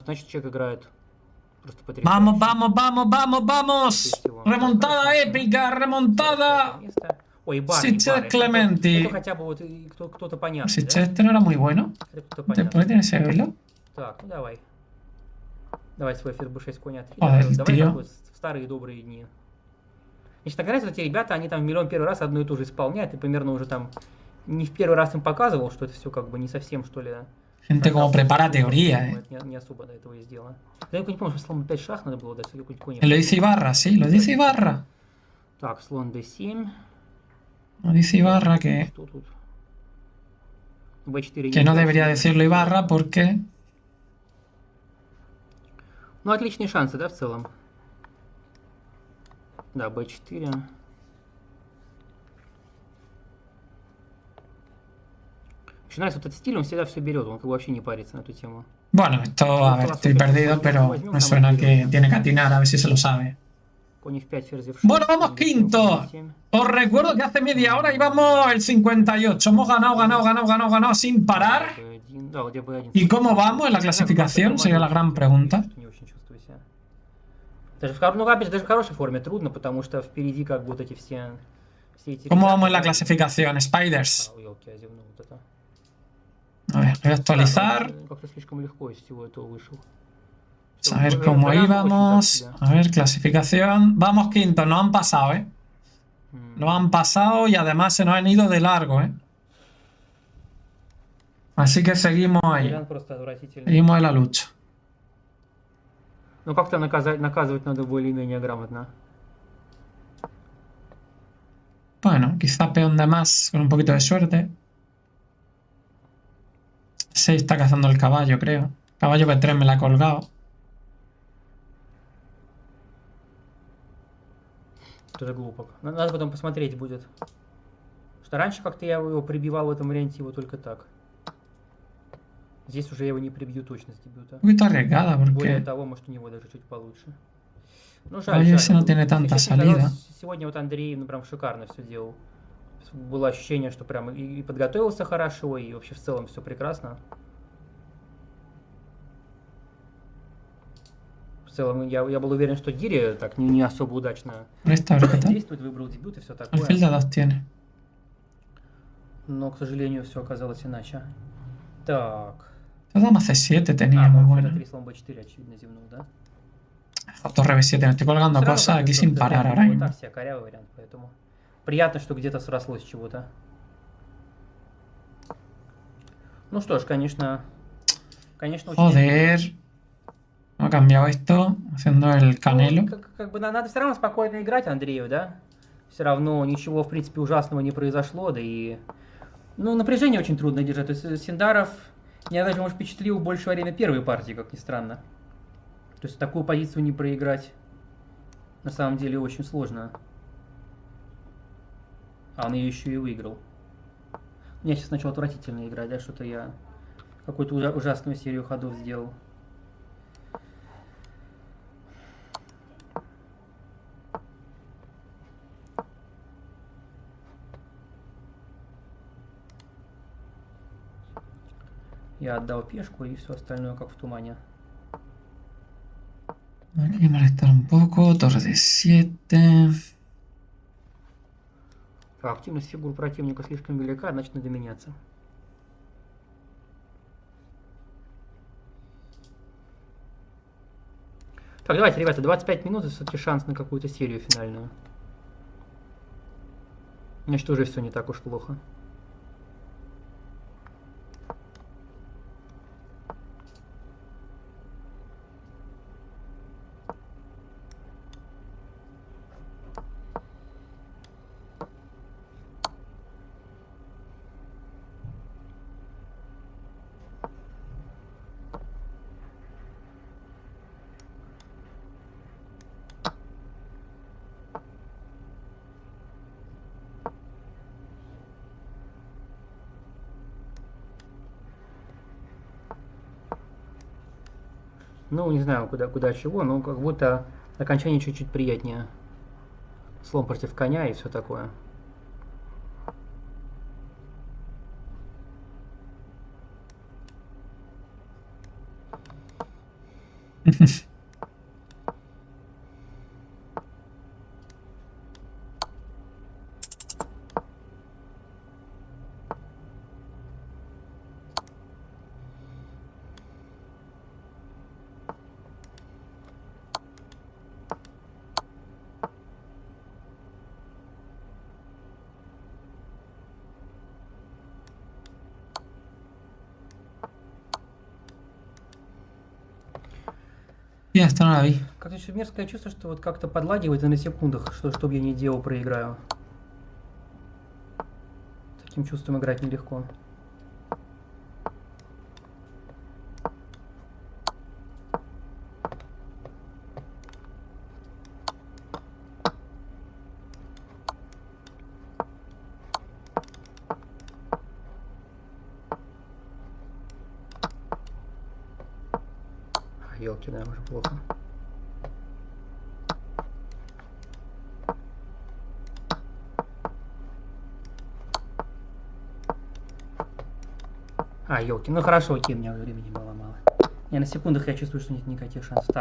значит человек играет просто потрясающе. Vamos, vamos, vamos, vamos, vamos. Remontada Хорошо. épica, 45 remontada. место. Ой, Барри, Siche Барри. Clementi. Это хотя бы вот кто-то понятный, Siche да? este no era muy bueno. Это кто-то Después понятный. tienes que verlo. Так, ну давай. Давай свой ферзь b6 конь от Joder, давай tío. как вот в старые добрые дни. Значит, награть эти ребята, они там миллион первый раз одно и то же исполняют, и примерно уже там не в первый раз им показывал, что это все как бы не совсем, что ли. Gente como prepara teoría, Это не особо до этого и сделано. Да я не помню, что слон 5 шах надо было дать, какой-нибудь конь. Lo dice Ibarra, sí, lo dice Ibarra. Так, слон d7. Lo dice Ibarra que, Что тут? b4 que no debería decirlo Ibarra porque... Ну, отличные шансы, да, в целом? Да, b4. Мне нравится вот этот стиль, он всегда все берет, он как бы вообще не парится на эту тему. Bueno, esto, a ver, estoy perdido, pero me suena que tiene que atinar, a ver si se lo sabe. Конь f5, ферзь f6. Bueno, vamos quinto. Os recuerdo que hace media hora íbamos el 58. Hemos ganado sin parar. Да, вот я b1. ¿Y cómo vamos en la clasificación? Sería la gran pregunta. Не очень чувствую себя. Ну, опять же, даже в хорошей форме трудно, потому что впереди как бы вот эти все эти... ¿Cómo vamos en la clasificación, Spiders? Ой, елки, я зевнул вот это. A ver, voy a actualizar. Как-то слишком легко из всего этого вышел. A ver cómo íbamos. A ver, clasificación. Vamos quinto, nos han pasado, ¿eh? Nos han pasado y además se nos han ido de largo, ¿eh? Así que seguimos ahí. Вариант просто отвратительный. Seguimos en la lucha. Ну, как-то наказывать надо более-менее грамотно. Bueno, quizá peón de más con un poquito de suerte. 6 está cazando el caballo, creo. Caballo B3 me la ha colgado. Тоже глупо. Надо потом посмотреть будет. Что раньше как-то я его прибивал в этом варианте его только так. Здесь уже я его не прибью точно с дебюта. Un poquito arriesgada Более porque того, может у него даже чуть получше. Ну, caballo ese no tiene tanta salida. Сегодня вот Андрей, ну, прям шикарно все делал. Было ощущение, что прям и подготовился хорошо, и вообще в целом все прекрасно. В целом я был уверен, что Гири так не особо удачно Esta, a ver qué tal. действует, выбрал дебют и все такое. Alfil de 2 tiene. Но, к сожалению, все оказалось иначе. Так. Dama C7 tenía muy buena. 3 слон b4, очевидно, зевнул, да? Torre B7, me estoy colgando cosas aquí sin parar ahora mismo. Так, все, корявый вариант, поэтому приятно, что где-то срослось чего-то. Ну что ж, конечно, очень... Joder. No ha cambiado esto, haciendo el canelo. Ну, как бы надо все равно спокойно играть Андрею, да? Все равно ничего, в принципе, ужасного не произошло, да и... Ну, напряжение очень трудно держать. То есть Синдаров меня даже, может, впечатлил больше во время первой партии, как ни странно. То есть такую позицию не проиграть на самом деле очень сложно. А он ее еще и выиграл. У меня сейчас начал отвратительно играть, да, что-то я какую-то ужасную серию ходов сделал. Я отдал пешку и все остальное как в тумане. Hay que molestar un poco. Torre de 7. Активность фигур противника слишком велика, значит надо меняться. Так, давайте, ребята, 25 минут, и все-таки шанс на какую-то серию финальную. Значит, уже все не так уж плохо. Ну, не знаю, куда чего, но как будто окончание чуть-чуть приятнее. Слон против коня и все такое. Y esta no la vi. Как-то еще мерзкое чувство, что вот как-то подлагивает и на секундах, что бы я ни делал, проиграю. Таким чувством играть нелегко. Елки, да, уже плохо. Елки, ну хорошо, окей, у меня времени было мало. Не, на секундах я чувствую, что нет никаких шансов. Так.